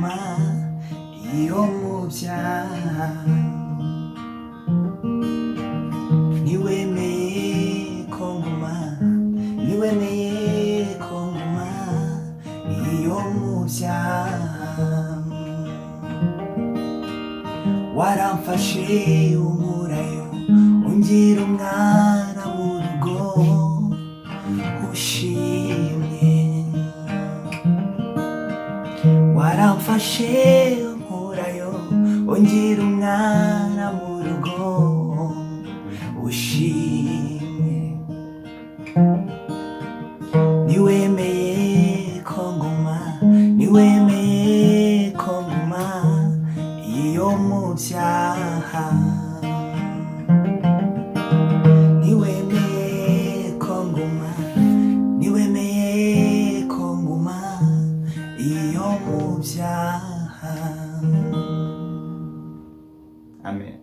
nguma iyo mubyaha Ntiwemeye ko nguma Ntiwemeye ko nguma iyo mubyaha Waramfashe umurayo ungira umwana mu rugo ushimye Waramfashe umurayo ungira umwana mu rugo ushimye Ntiwemeye ko nguma Ntiwemeye ko nguma iyo mubyaha Ntiwemeye ko nguma Ntiwemeye ko nguma iyo mubyaha Amen.